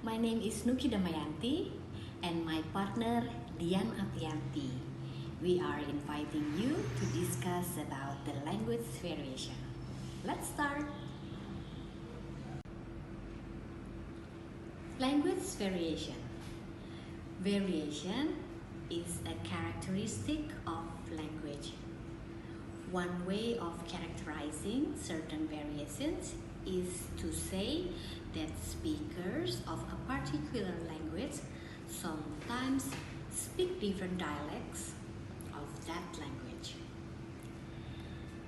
My name is Nuki Dhamayanti and my partner Dian Apriyani. We are inviting you to discuss about the language variation. Let's start. Language variation. Variation is a characteristic of language. One way of characterizing certain variations is to say that speakers of a particular language sometimes speak different dialects of that language.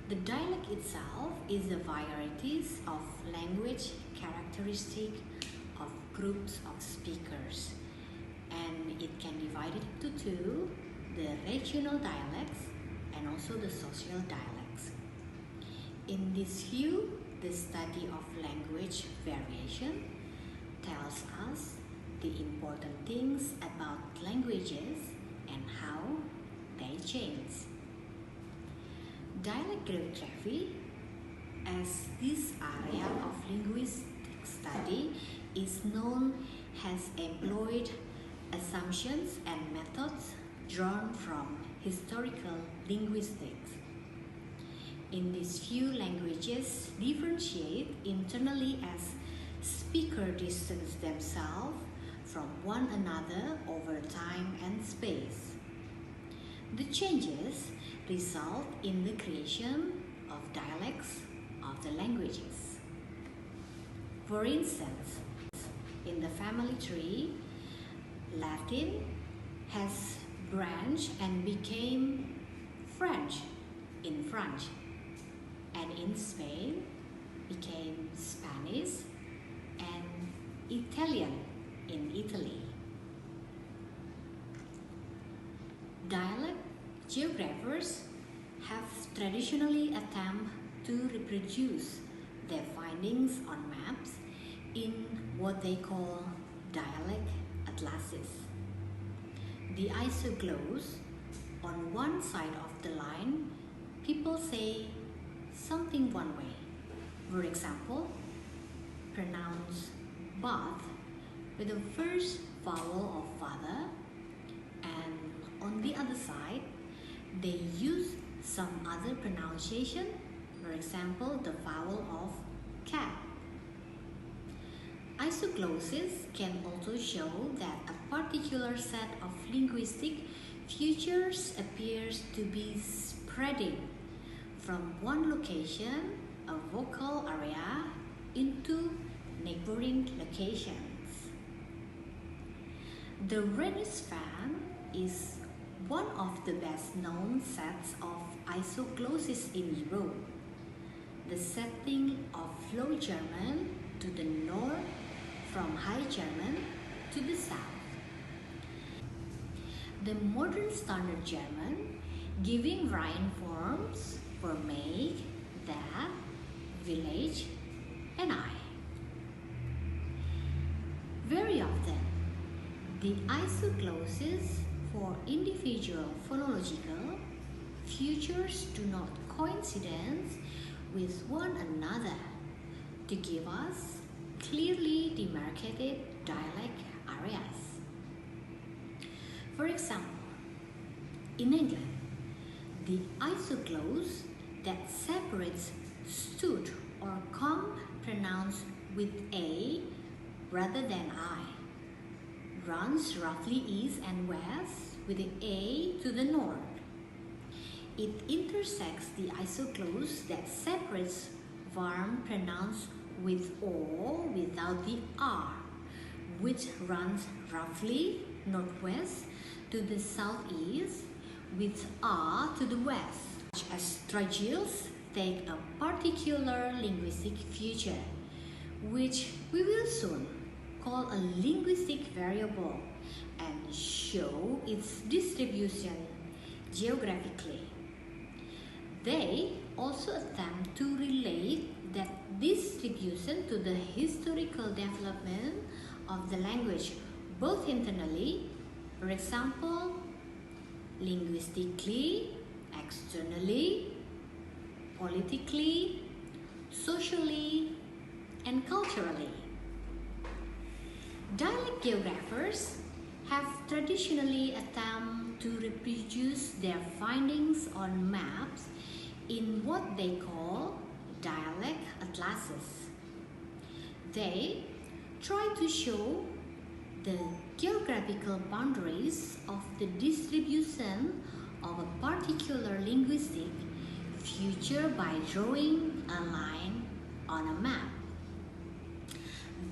The dialect itself is the varieties of language characteristic of groups of speakers, and it can be divided into two, the regional dialects and also the social dialects. In this view, the study of language variation tells us the important things about languages and how they change. Dialect geography, as this area of linguistic study is known, has employed assumptions and methods drawn from historical linguistics. In this view, languages differentiate internally as speakers distance themselves from one another over time and space. The changes result in the creation of dialects of the languages. For instance, in the family tree, Latin has branched and became French in France, and in Spain became Spanish and Italian in Italy. Dialect geographers have traditionally attempted to reproduce their findings on maps in what they call dialect atlases. The isogloss on one side of the line, people say something one way. For example, pronounce bath with the first vowel of father, and on the other side, they use some other pronunciation, for example, the vowel of cat. Isoglosses can also show that a particular set of linguistic features appears to be spreading from one location, a vocal area, into neighboring locations. The Rhenish fan is one of the best known sets of isoglosses in Europe. The setting of Low German to the north from High German to the south. The modern Standard German giving Rhine forms for make, that, village, and I. Very often, the isoglosses for individual phonological features do not coincide with one another to give us clearly demarcated dialect areas. For example, in England, the isogloss that separates stood or come pronounced with A rather than I runs roughly east and west with the A to the north. It intersects the isogloss that separates Varm pronounced with O without the R, which runs roughly northwest to the southeast with R to the west. As straggles take a particular linguistic feature, which we will soon call a linguistic variable, and show its distribution geographically. They also attempt to relate that distribution to the historical development of the language, both internally, for example, linguistically, externally, politically, socially, and culturally. Dialect geographers have traditionally attempted to reproduce their findings on maps in what they call dialect atlases. They try to show the geographical boundaries of the distribution of a particular linguistic feature by drawing a line on a map.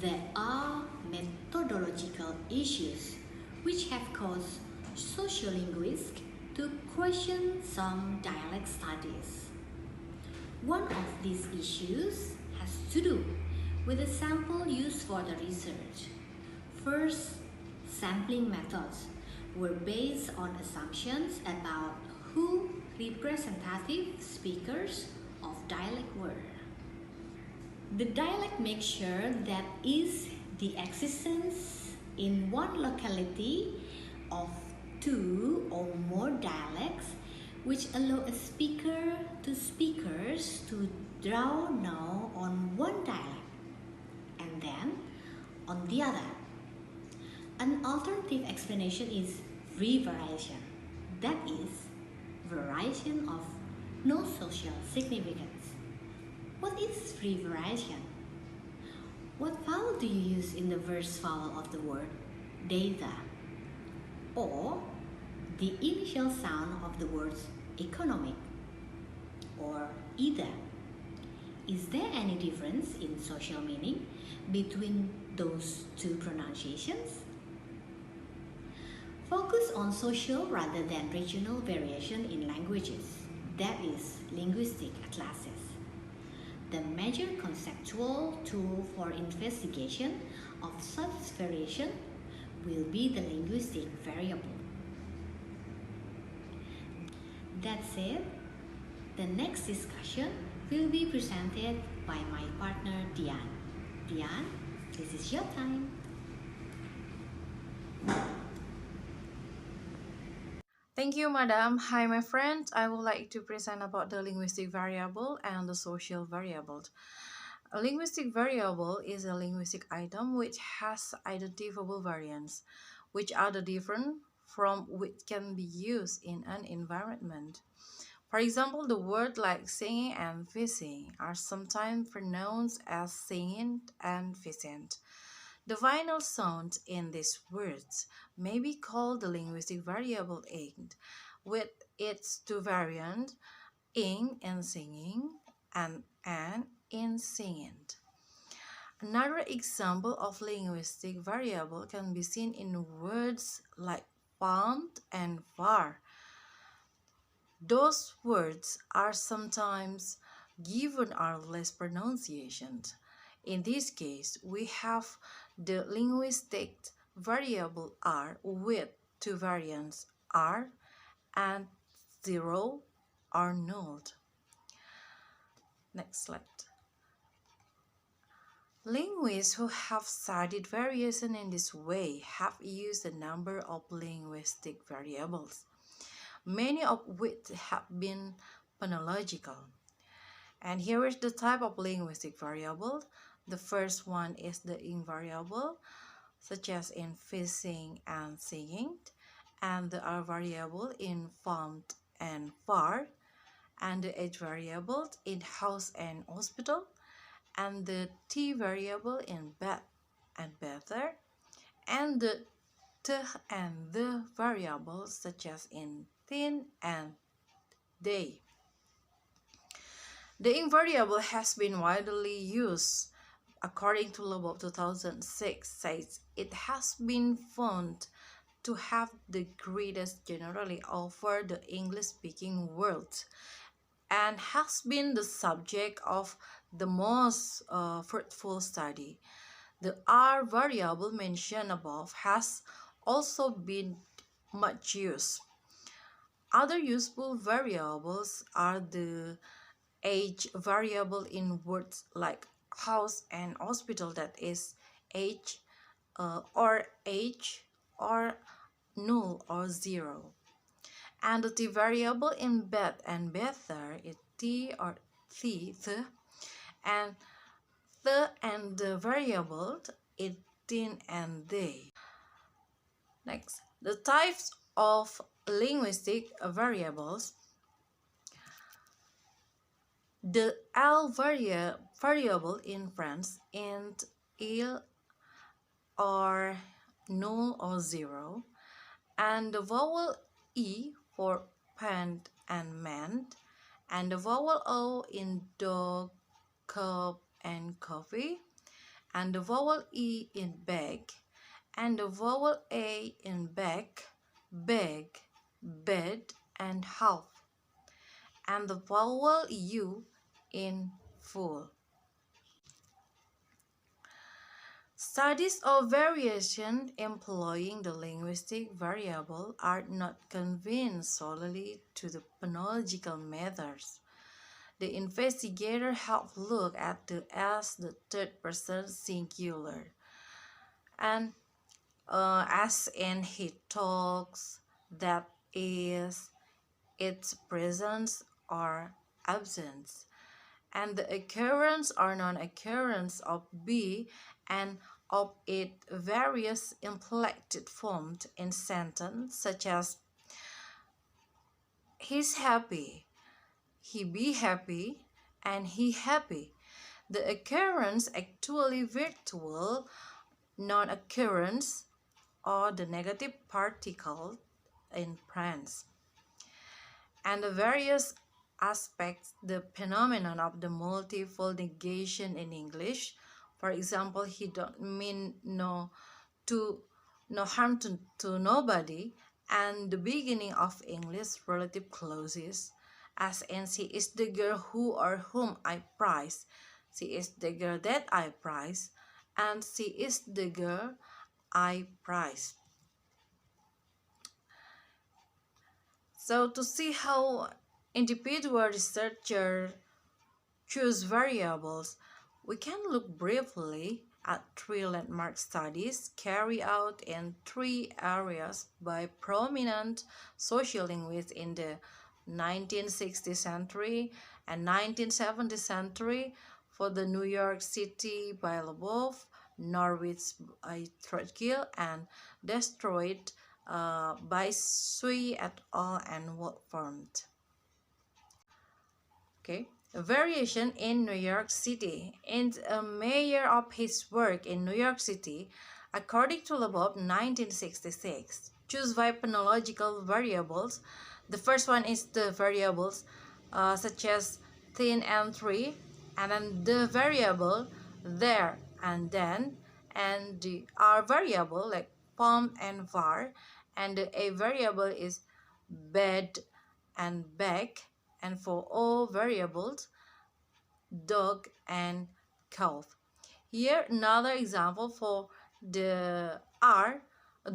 There are methodological issues which have caused sociolinguists to question some dialect studies. One of these issues has to do with the sample used for the research. First, sampling methods were based on assumptions about who representative speakers of dialect were. The dialect mixture that is the existence in one locality of two or more dialects which allow a speaker to speakers to draw now on one dialect and then on the other. An alternative explanation is free variation, that is, variation of no social significance. What is free variation? What vowel do you use in the first vowel of the word data? Or the initial sound of the words economic? Or either? Is there any difference in social meaning between those two pronunciations? Focus on social rather than regional variation in languages, that is, linguistic atlases. The major conceptual tool for investigation of such variation will be the linguistic variable. That said, the next discussion will be presented by my partner Dian. Dian, this is your time. Thank you, Madam. Hi, my friends. I would like to present about the linguistic variable and the social variable. A linguistic variable is a linguistic item which has identifiable variants, which are the different from which can be used in an environment. For example, the words like singing and fishing are sometimes pronounced as singing and fishing. The final sounds in these words may be called the linguistic variable ing, with its two variants, ing in singing and an in singing. Another example of linguistic variable can be seen in words like font and far. Those words are sometimes given our less pronunciations. In this case, we have the linguistic variable r with two variants r and 0 or null. Next slide. Linguists who have studied variation in this way have used a number of linguistic variables, many of which have been phonological. And here is the type of linguistic variable. The first one is the ing variable, such as in fishing and singing, and the r variable in font and far, and the h variable in house and hospital, and the t variable in bed and better, and the t and the variables such as in thin and day. The ing variable has been widely used. According to Loeb 2006 says it has been found to have the greatest generally over the English-speaking world and has been the subject of the most fruitful study. The R variable mentioned above has also been much used. Other useful variables are the age variable in words like house and hospital, that is age or age or null or 0. And the t variable in bed and better is t or the, and the variable is tin and they. Next, the types of linguistic variables. The variable in French int il or null or zero, and the vowel e for pant and mend, and the vowel o in dog, cup, and coffee, and the vowel e in bag, and the vowel a in back, bag, bed, and half, and the vowel u in full. Studies of variation employing the linguistic variable are not confined solely to the phonological methods. The investigator have looked at the as the third person singular, and as in he talks, that is, its presence or absence, and the occurrence or non-occurrence of be and of its various inflected forms in sentence, such as he's happy, he be happy, and he happy. The occurrence actually virtual, non-occurrence, or the negative particle in French. And the various aspects, the phenomenon of the multiple negation in English. For example, he don't mean no harm to nobody, and the beginning of English relative clauses, as in she is the girl who or whom I prize, she is the girl that I prize, and she is the girl I prize. So to see how individual researchers choose variables, we can look briefly at 3 landmark studies carried out in 3 areas by prominent sociolinguists in the 1960th century and 1970th century for the New York City by Leboeuf, Norwich by Threadgill, and Detroit by Sui et al. And Wolfram. Okay. A variation in New York City. In a measure of his work in New York City, according to Leboeuf, 1966, choose 5 phonological variables. The first one is the variables such as thin and three, and then the variable there and then, and the R variable like pom and var, and the A variable is bed and back, and for all variables dog and cow. Here another example for the R,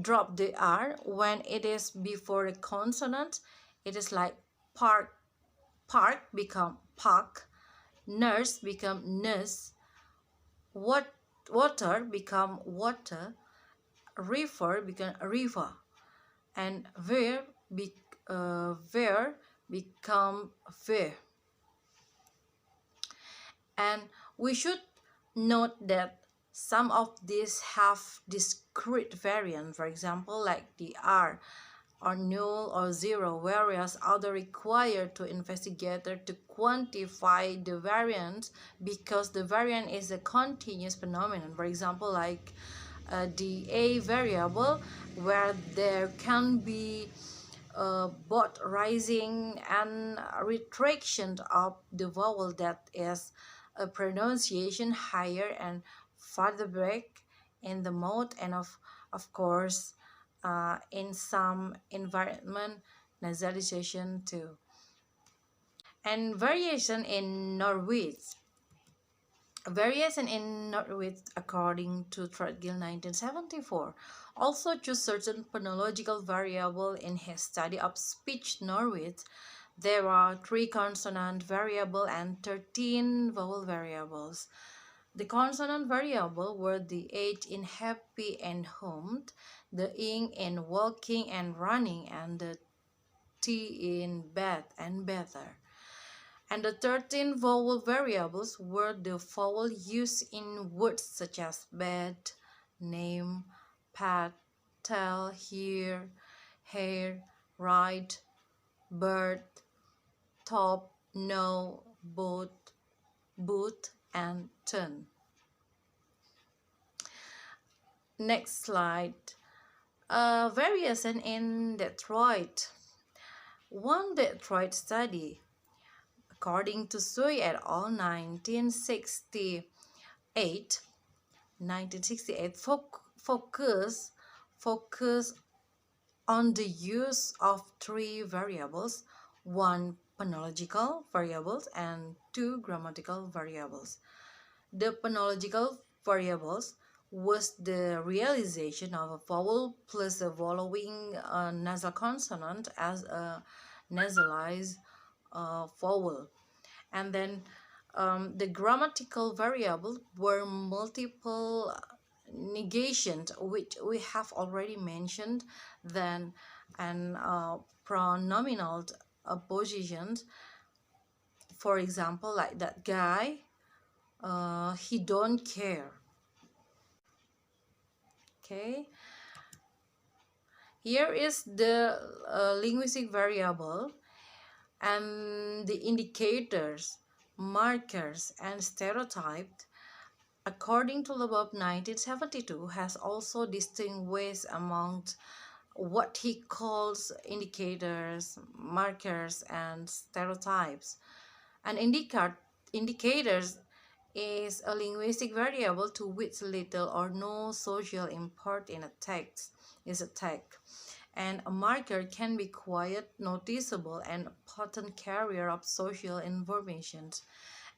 drop the R when it is before a consonant. It is like park become park, nurse become nurse, water become water, river become river, and where become where. And we should note that some of these have discrete variants, for example, like the R or null or zero, whereas other require to investigator to quantify the variance because the variant is a continuous phenomenon. For example, like the A variable, where there can be both rising and retraction of the vowel, that is a pronunciation higher and farther back in the mouth, and of course in some environment nasalization too. And variation in Norwich. Variation in Norwich, according to Threadgill 1974, also chose certain phonological variable in his study of speech Norwich. There are 3 consonant variable and 13 vowel variables. The consonant variable were the H in happy and homed, the ing in walking and running, and the T in bed and better. And the 13 vowel variables were the vowel used in words such as bed, name, pet, tell, hear, hair, ride, bird, top, know, boot, and turn. Next slide. Variation in Detroit. One Detroit study, according to Sui et al. 1968, focus on the use of three variables, one phonological variables and two grammatical variables. The phonological variables was the realization of a vowel plus a following nasal consonant as a nasalized vowel. And then the grammatical variables were multiple negations, which we have already mentioned, then and pronominal positions. For example, like that guy, he don't care. Okay, here is the linguistic variable and the indicators, markers, and stereotypes. According to Labov 1972, has also distinguished among what he calls indicators, markers, and stereotypes. An indicators is a linguistic variable to which little or no social import in a text is attached, and a marker can be quite noticeable and a potent carrier of social information.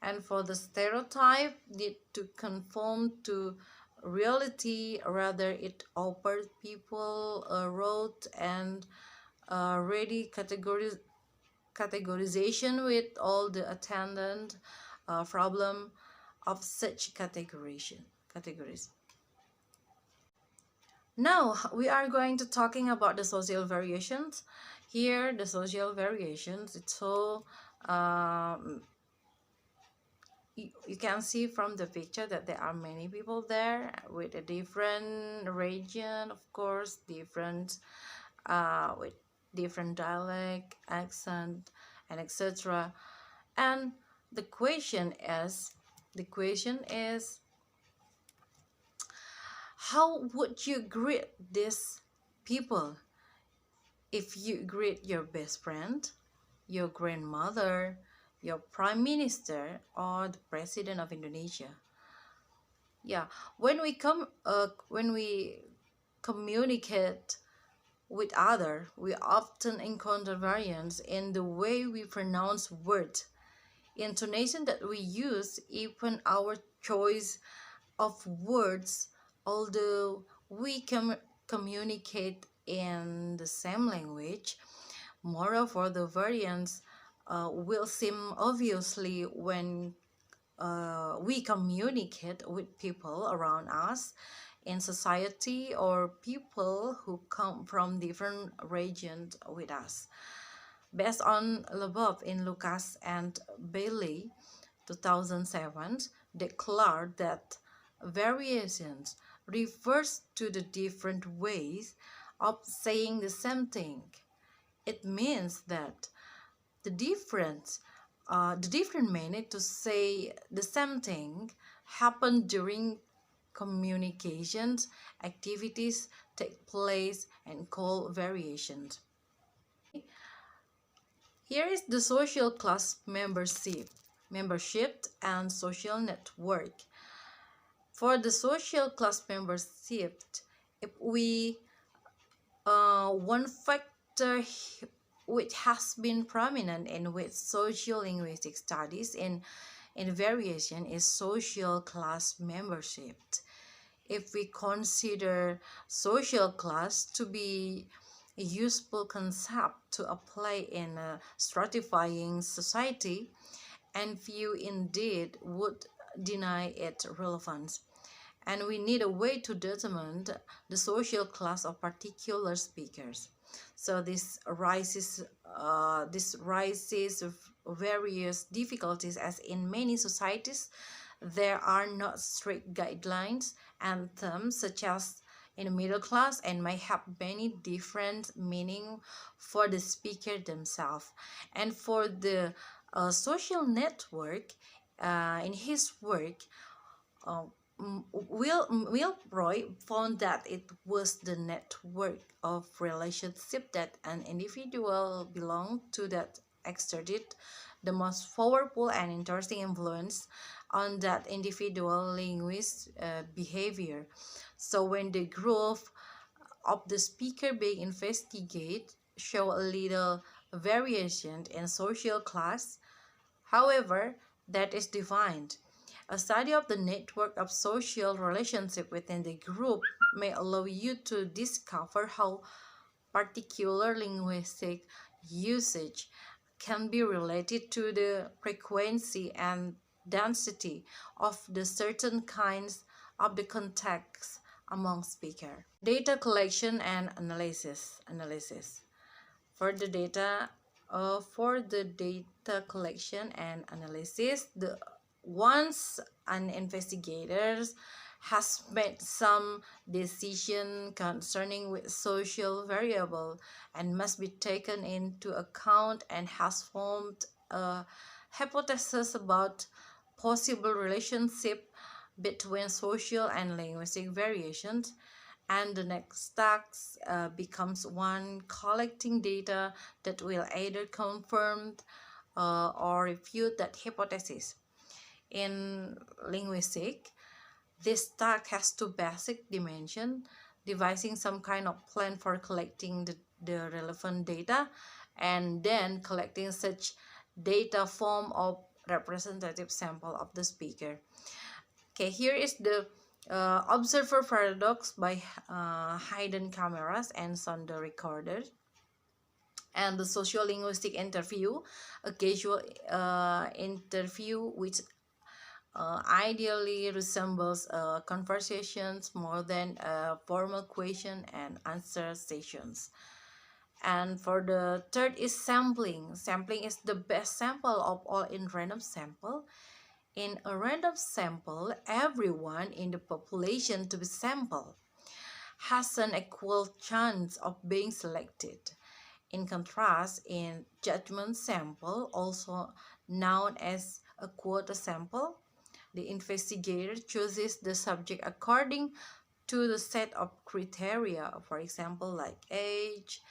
And for the stereotype, need to conform to reality, rather it offers people a rote and ready categorization with all the attendant problem of such categories. Now we are going to talking about the social variations. Here the social variations, it's so you can see from the picture that there are many people there with a different region, of course, different with different dialect, accent, and etc. And the question is, how would you greet these people? If you greet your best friend, your grandmother, your prime minister, or the president of Indonesia. Yeah, when we communicate with other, we often encounter variance in the way we pronounce words, intonation that we use, even our choice of words, although we communicate in the same language. Moreover, the variance will seem obviously when we communicate with people around us in society or people who come from different regions with us. Based on Leboeuf in Lucas and Bailey 2007 declared that variations refers to the different ways of saying the same thing. It means that the different manner to say the same thing happen during communications activities take place and called variations. Here is the social class membership and social network. For the social class membership, if we one factor which has been prominent in with sociolinguistic studies in variation is social class membership. If we consider social class to be a useful concept to apply in a stratifying society, and few indeed would deny its relevance. And we need a way to determine the social class of particular speakers. So this raises various difficulties, as in many societies there are not strict guidelines and terms such as in the middle class and may have many different meaning for the speaker themselves. And for the social network, in his work, uh, Will found that it was the network of relationship that an individual belonged to that exerted the most powerful and interesting influence on that individual linguist behavior. So when the group of the speaker being investigated show a little variation in social class, however, that is defined. A study of the network of social relationship within the group may allow you to discover how particular linguistic usage can be related to the frequency and density of the certain kinds of the context among speakers. Data collection and analysis. For the data collection and analysis, once an investigator has made some decision concerning with social variable and must be taken into account and has formed a hypothesis about possible relationship between social and linguistic variations, and the next task becomes one collecting data that will either confirm or refute that hypothesis. In linguistics, this task has two basic dimensions: devising some kind of plan for collecting the relevant data, and then collecting such data form of representative sample of the speaker. Okay, here is the observer paradox by hidden cameras and sound recorders. And the sociolinguistic interview, a casual interview which ideally resembles conversations more than formal question and answer sessions. And for the third is sampling. Sampling is the best sample of all in random sample. In a random sample, everyone in the population to be sampled has an equal chance of being selected. In contrast, in judgment sample, also known as a quota sample, the investigator chooses the subject according to the set of criteria, for example, like age,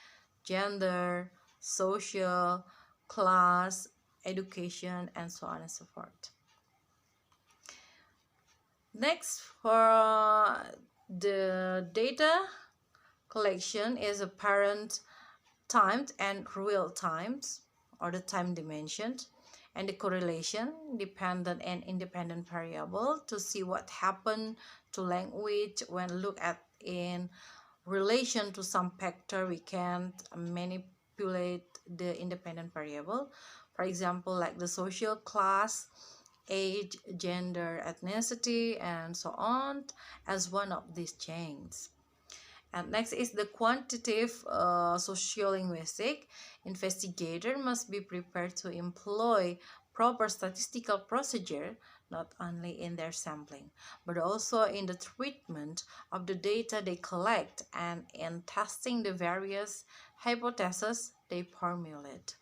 gender, social, class, education, and so on and so forth. Next, for the data collection is apparent timed and real times, or the time dimension, and the correlation, dependent and independent variable, to see what happened to language when looked at in relation to some factor. We can manipulate the independent variable, for example, like the social class, age, gender, ethnicity, and so on, as one of these chains. And next is the quantitative sociolinguistic. Investigator must be prepared to employ proper statistical procedure, not only in their sampling, but also in the treatment of the data they collect and in testing the various hypotheses they formulate.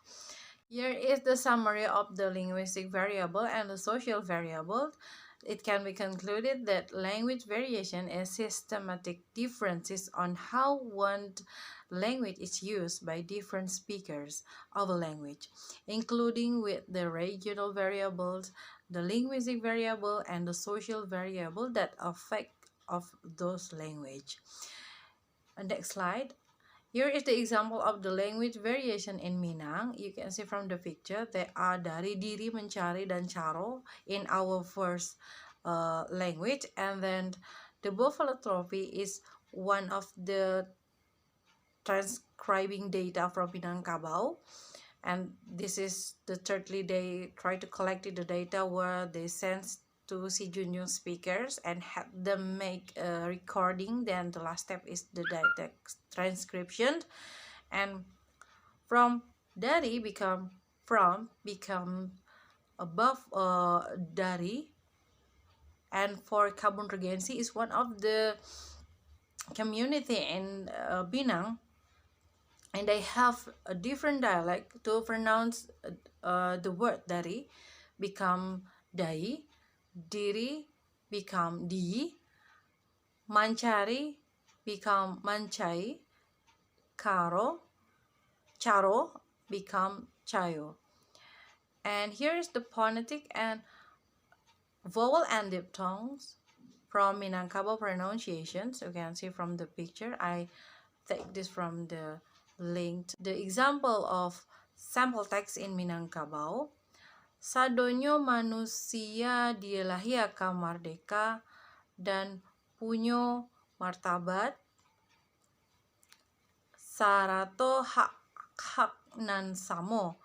Here is the summary of the linguistic variable and the social variable. It can be concluded that language variation is systematic differences on how one language is used by different speakers of a language, including with the regional variables, the linguistic variable, and the social variable that affect of those language. Next slide. Here is the example of the language variation in Minang. You can see from the picture, there are dari, diri, mencari, dan caro in our first language. And then the Buffalo Trophy is one of the transcribing data from Minangkabau. And this is the thirdly, they try to collect the data where they send to si junior speakers and have them make a recording. Then the last step is the data transcription, and from dari become above dari, and for Kabun Regency is one of the community in Binang, and they have a different dialect to pronounce the word dari become dai, diri become di, mancari become mancai, caro become chayo. And here is the phonetic and vowel and diphthongs from Minangkabau pronunciations. You can see from the picture. I take this from the link. The example of sample text in Minangkabau. Sadonyo manusia dielahi akan merdeka dan punyo martabat. Sarato hak nan samo.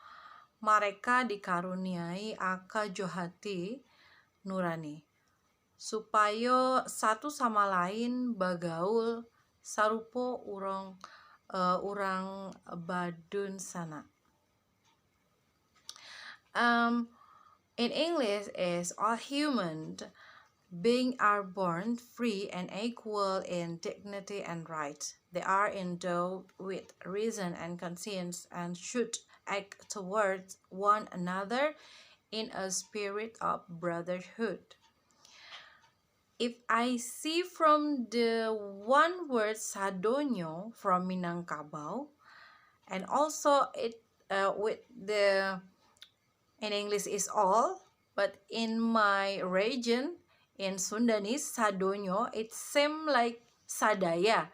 Mereka dikaruniai aka johati nurani. Supaya satu sama lain bagaul sarupo orang badun sana. In English is all human beings are born free and equal in dignity and rights. They are endowed with reason and conscience and should act towards one another in a spirit of brotherhood. If I see from the one word sadonyo from Minangkabau, and also it with the in English is all, but in my region in Sundanese sadonyo it same like sadaya.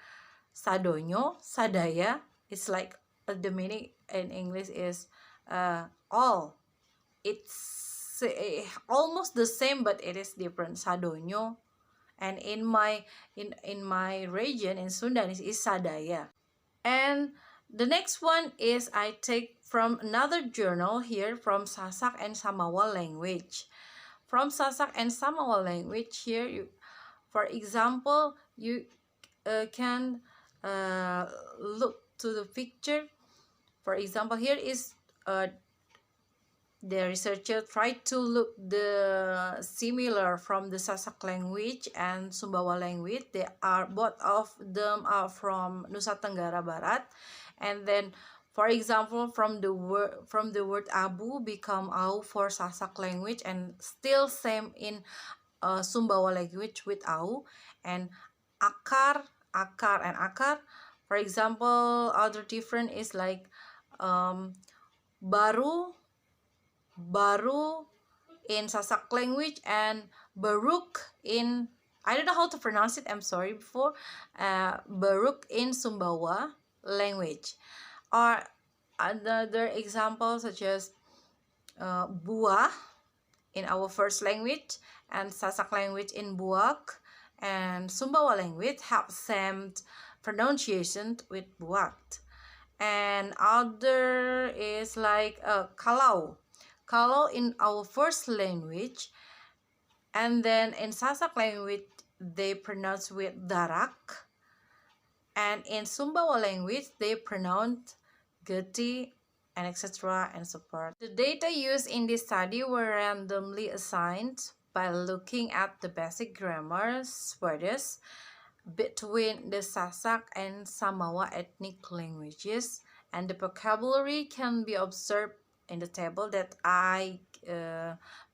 Sadonyo, sadaya, it's like the meaning in English is all. It's almost the same, but it is different. Sadonyo, and in my region in Sundanese is sadaya. And the next one is I take from another journal here from Sasak and Samawa language. From Sasak and Samawa language here, for example, you can look to the picture. For example, here is the researcher tried to look the similar from the Sasak language and Sumbawa language. They are both of them are from Nusa Tenggara Barat, and then for example from the word abu become au for Sasak language, and still same in Sumbawa language with au, and akar. For example, other different is like baru in Sasak language, and baruk in, I don't know how to pronounce it, I'm sorry before, baruk in Sumbawa language. Or another example such as buah in our first language, and Sasak language in buak, and Sumbawa language have same pronunciation with buat. And other is like kalau in our first language, and then in Sasak language they pronounce with darak, and in Sumbawa language they pronounce geti, and etc. and so forth. The data used in this study were randomly assigned by looking at the basic grammar words between the Sasak and Samawa ethnic languages, and the vocabulary can be observed in the table that I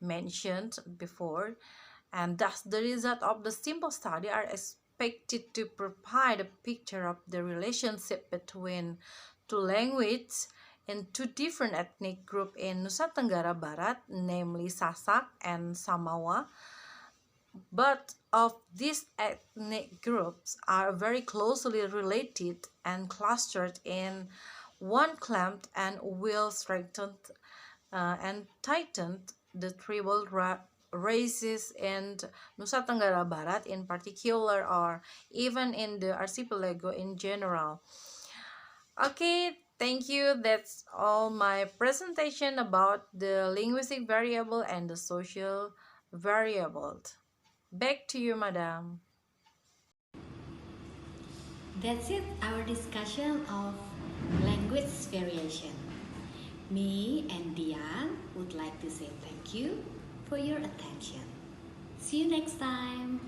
mentioned before. And thus the result of the simple study are expected to provide a picture of the relationship between two languages in two different ethnic groups in Nusa Tenggara Barat, namely Sasak and Samawa. But of these ethnic groups are very closely related and clustered in one clan, and will strengthen and tighten the tribal races in Nusa Tenggara Barat in particular, or even in the archipelago in general. Okay, thank you. That's all my presentation about the linguistic variable and the social variable. Back to you, madam. That's it, our discussion of language variation. Me and Dian would like to say thank you for your attention. See you next time.